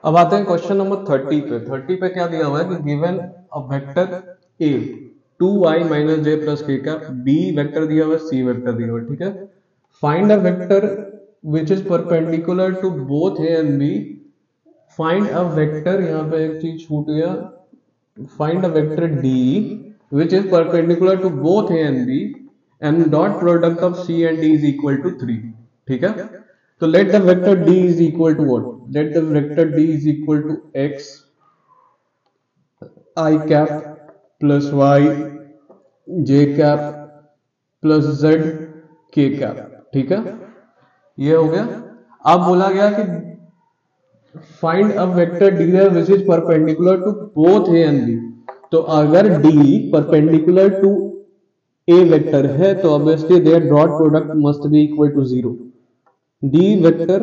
अब आते हैं क्वेश्चन नंबर 30 पे। 30 पे क्या दिया हुआ है कि given a vector A 2i minus J plus के का, बी वेक्टर दिया हुआ है, सी वेक्टर दिया हुआ है, ठीक है। Find a vector which is perpendicular to both A and B. Find a vector, यहाँ पे एक चीज छूट गया, find a vector D which is perpendicular to both A and B and dot product of C and D is equal to 3, ठीक है। तो let the vector d is equal to what? Let the vector d is equal to x I cap plus y j cap plus z k cap, ठीक है। ये हो गया। अब बोला गया कि find a vector D which is perpendicular to both A and B. तो अगर d perpendicular to A vector है तो obviously their dot product must be equal to 0। d vector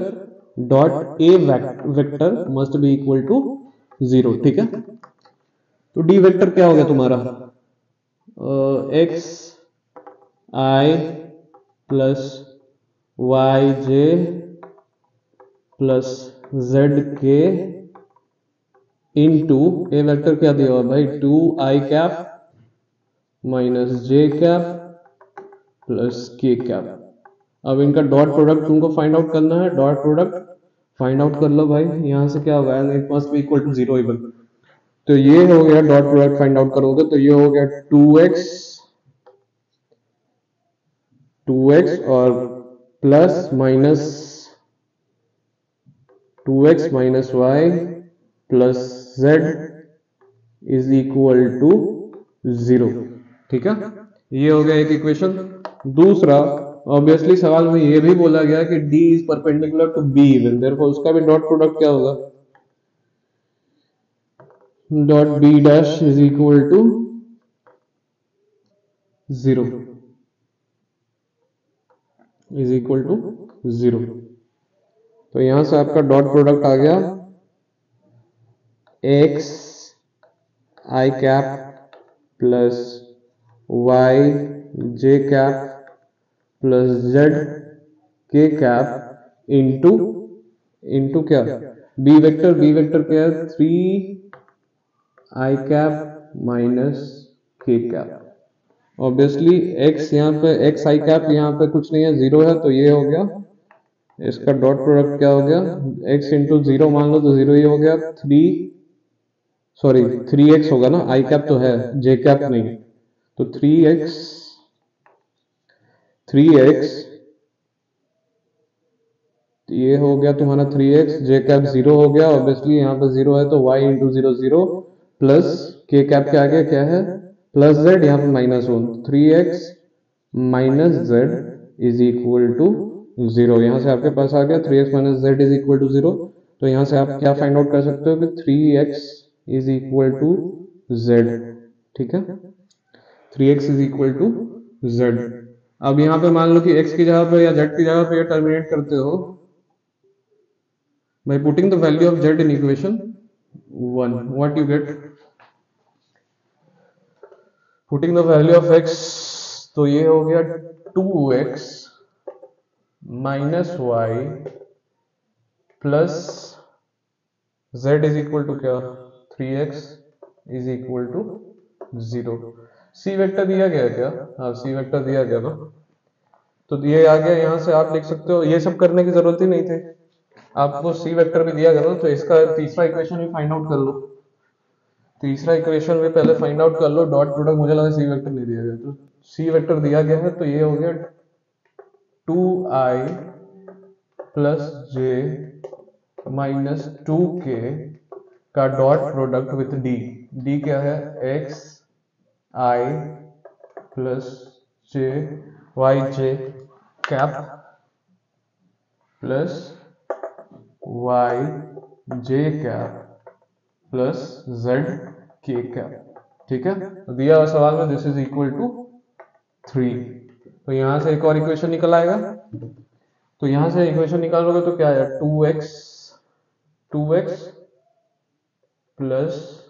dot A vector must be equal to 0, ठीक है। तो d vector क्या हो गया तुम्हारा, एक्स आई प्लस वाई जे प्लस जेड के इंटू ए वेक्टर क्या दिया हुआ भाई, 2i कैप माइनस जे कैप प्लस के कैप। अब इनका डॉट प्रोडक्ट तुमको फाइंड आउट करना है, डॉट प्रोडक्ट फाइंड आउट कर लो भाई। यहां से क्या होगा, it must be equal to 0 even. तो ये हो गया, डॉट प्रोडक्ट फाइंड आउट करोगे तो ये हो गया 2x और plus minus 2x minus Y plus z is equal to 0, ठीक है। ये हो गया एक इक्वेशन। दूसरा, ऑब्वियसली सवाल में ये भी बोला गया कि d is perpendicular to b even, therefore उसका भी डॉट प्रोडक्ट क्या होगा, dot b dash is equal to 0, is equal to 0। तो यहां से आपका डॉट प्रोडक्ट आ गया x आई कैप प्लस वाई जे कैप प्लस जेड के कैप इंटू इंटू क्या, बी वेक्टर, बी वेक्टर क्या है, 3i कैप माइनस के कैप। ऑब्वियसली x यहाँ पे x आई कैप यहाँ पे कुछ नहीं है, 0 है, तो ये हो गया इसका डॉट प्रोडक्ट क्या हो गया, x इंटू 0 मान लो तो 0 ही हो गया, 3x होगा ना, आई कैप तो है, जे कैप नहीं। तो 3x ये हो गया तुम्हारा 3x, जे कैप 0 हो गया, ऑब्वियसली यहाँ पे 0 है तो y into 0 0 plus K cap के आगे क्या है प्लस z, यहाँ पे minus 1, 3x minus Z is equal to 0। यहाँ से आपके पास आ गया 3x minus Z is equal to 0। तो यहाँ से आप क्या फाइंड आउट कर सकते हो कि 3x is equal to z, ठीक है। 3x is equal to z। अब यहाँ पे मान लो कि x की जगह पे या z की जगह पे ये टर्मिनेट करते हो by putting the value of z in equation 1, what you get, putting the value of x, तो ये हो गया 2x minus Y plus z is equal to क्या, 3x is equal to 0। C vector दिया गया क्या, हाँ सी वेक्टर दिया गया ना, तो ये आ गया। यहाँ से आप लिख सकते हो, ये सब करने की जरूरत ही नहीं थी, आपको सी वेक्टर भी दिया गया, तो इसका तीसरा इक्वेशन भी फाइंड आउट कर लो। तीसरा इक्वेशन भी पहले फाइंड आउट कर लो, डॉट प्रोडक्ट, मुझे लगा सी वेक्टर नहीं दिया गया, तो सी वेक्टर दिया गया है, तो ये हो गया 2i प्लस जे माइनस 2k का dot product with D. D क्या है, एक्स आई प्लस जे वाई जे कैप प्लस वाई जे कैप प्लस जेड के कैप, ठीक है। तो दिया हुआ सवाल में दिस इज इक्वल टू 3। तो यहां से एक और इक्वेशन निकल आएगा। तो यहां से इक्वेशन निकालोगे तो क्या है, 2x plus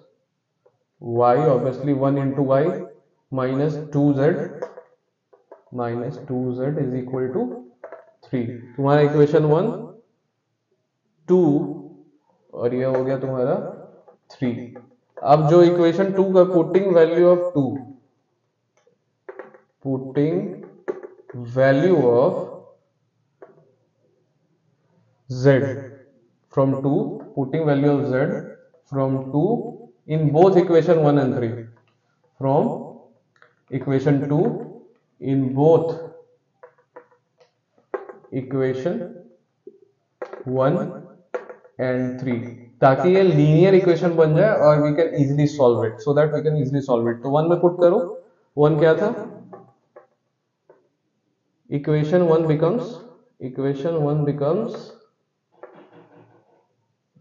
y, obviously 1 into Y minus 2z is equal to 3। तुम्हारा इक्वेशन 1, 2 और ये हो गया तुम्हारा 3। अब जो इक्वेशन 2 का putting value of 2, putting value of z from 2, putting value of z from 2 in both equation 1 and 3, from equation 2 in both equation 1 and 3, ताकि ये लीनियर इक्वेशन बन जाए और we can easily solve it, so that we can easily solve it. तो 1 में put करो, 1 क्या था, इक्वेशन 1 becomes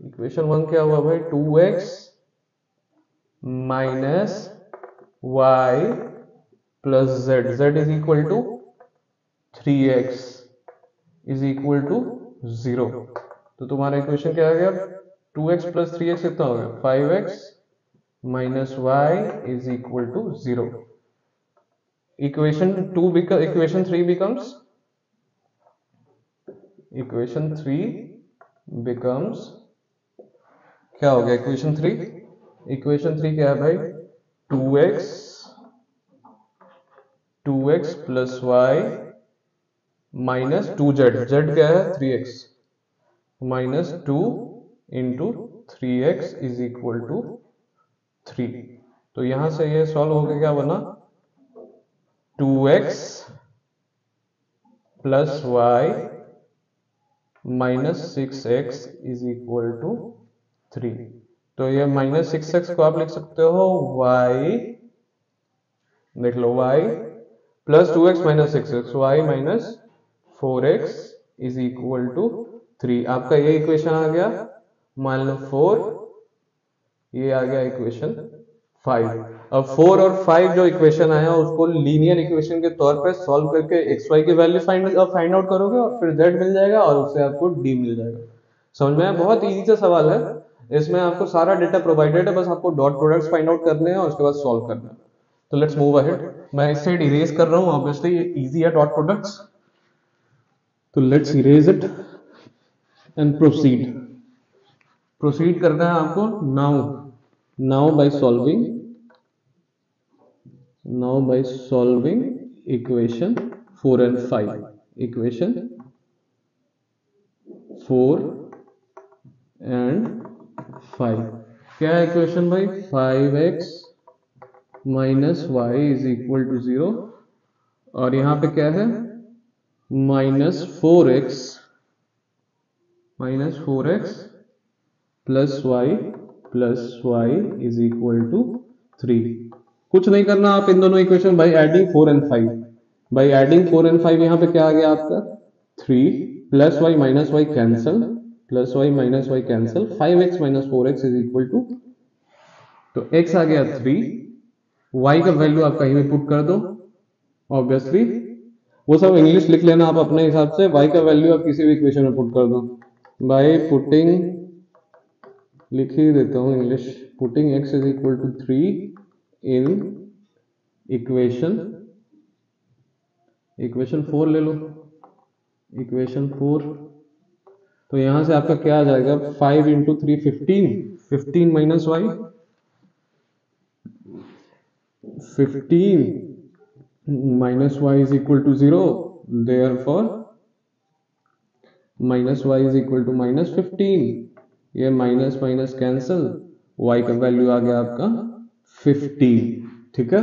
इक्वेशन 1 क्या हुआ भाई, 2x minus y plus z, z is equal to 3x is equal to 0। तो तुम्हारा इक्वेशन क्या आ गया, 2x प्लस 3x कितना हो गया, 5x minus y is equal to 0। Equation 3 becomes क्या हो गया, इक्वेशन 3 क्या है भाई, 2x plus y minus 2z, z क्या है 3x, minus 2 into 3x is equal to 3। तो यहां से ये सॉल्व हो गया, क्या बना, 2x plus y minus 6x is equal to 3। तो ये माइनस 6x को आप लिख सकते हो y, देख लो, y plus 2x minus 6x, y minus 4x is equal to 3। आपका ये इक्वेशन आ गया, मान लो 4, ये आ गया इक्वेशन 5। अब 4 और 5 जो इक्वेशन आया उसको लीनियर इक्वेशन के तौर पे सॉल्व करके xy की वैल्यू फाइंड आउट करोगे और फिर z मिल जाएगा और उससे आपको d मिल जाएगा। समझ में आया, बहुत इजी सा सवाल है, इसमें आपको सारा डेटा प्रोवाइडेड है, बस आपको डॉट प्रोडक्ट्स फाइंड आउट करने हैं और उसके बाद सॉल्व करना है। तो लेट्स मूव अहेड, मैं इस साइड इरेज कर रहा हूँ, ऑब्वियसली ये इजी है डॉट प्रोडक्ट्स, तो let's erase it and proceed करना है आपको now by solving equation 4 and 5, equation 4 and 5 क्या है इक्वेशन भाई, 5x minus y is equal to 0 और यहां पे क्या है, minus 4x plus y is equal to 3। कुछ नहीं करना, आप इन दोनों equation by adding 4 and 5, by adding 4 and 5 यहाँ पे क्या आ गया आपका 3, plus y minus y cancel, 5x minus 4x is equal to, तो x आ गया 3, y का वैल्यू आप कहीं भी पुट कर दो, ऑब्वियसली वो सब इंग्लिश लिख लेना आप अपने हिसाब से, y का वैल्यू आप किसी भी इक्वेशन में पुट कर दो, बाय पुटिंग, लिख ही देता हूं English, putting x is equal to 3 in equation 4 ले लो, इक्वेशन 4, तो यहां से आपका क्या आ जाएगा, 5 into 3 15 minus y, 15 minus y is equal to 0, therefore minus y is equal to minus 15, ये माइनस माइनस कैंसल, y का वैल्यू आ गया आपका 15, ठीक है,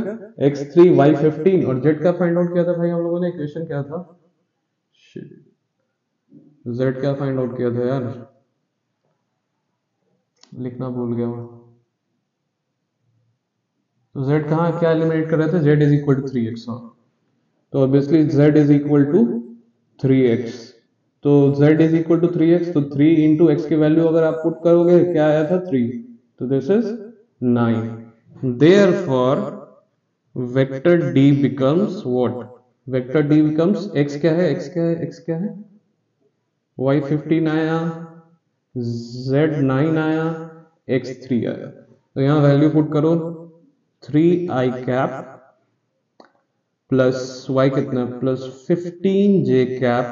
x3 y 15 और z का फाइंड आउट किया था भाई हम लोगों ने, इक्वेशन क्या था, z क्या फाइंड आउट किया था यार, लिखना भूल गया मैं, तो z कहाँ क्या एलिमिनेट कर रहे थे, z is equal to 3x, तो obviously z is equal to 3x, तो z is equal to 3x, तो 3 इंटू x की वैल्यू अगर आप पुट करोगे क्या आया था 3, तो this is 9, therefore vector d becomes what, vector d becomes x क्या है, y 15 आया, z 9 आया, x 3 आया, तो यहाँ वैल्यू पुट करो 3i कैप प्लस y कितना, plus 15j cap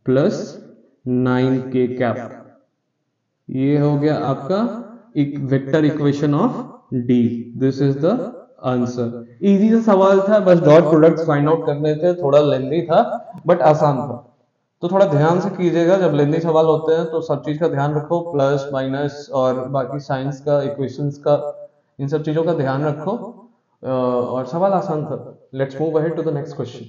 plus 9k cap, ये हो गया आपका एक vector equation of D. This is the answer. Easy सा सवाल था, बस डॉट प्रोडक्ट्स फाइंड आउट करने थे, थोड़ा लेंदी था बट आसान था। तो थोड़ा ध्यान से कीजिएगा, जब लेंदी सवाल होते हैं तो सब चीज का ध्यान रखो, प्लस माइनस और बाकी साइंस का, इक्वेशंस का, इन सब चीजों का ध्यान रखो। और सवाल आसान था। Let's move ahead to the next question.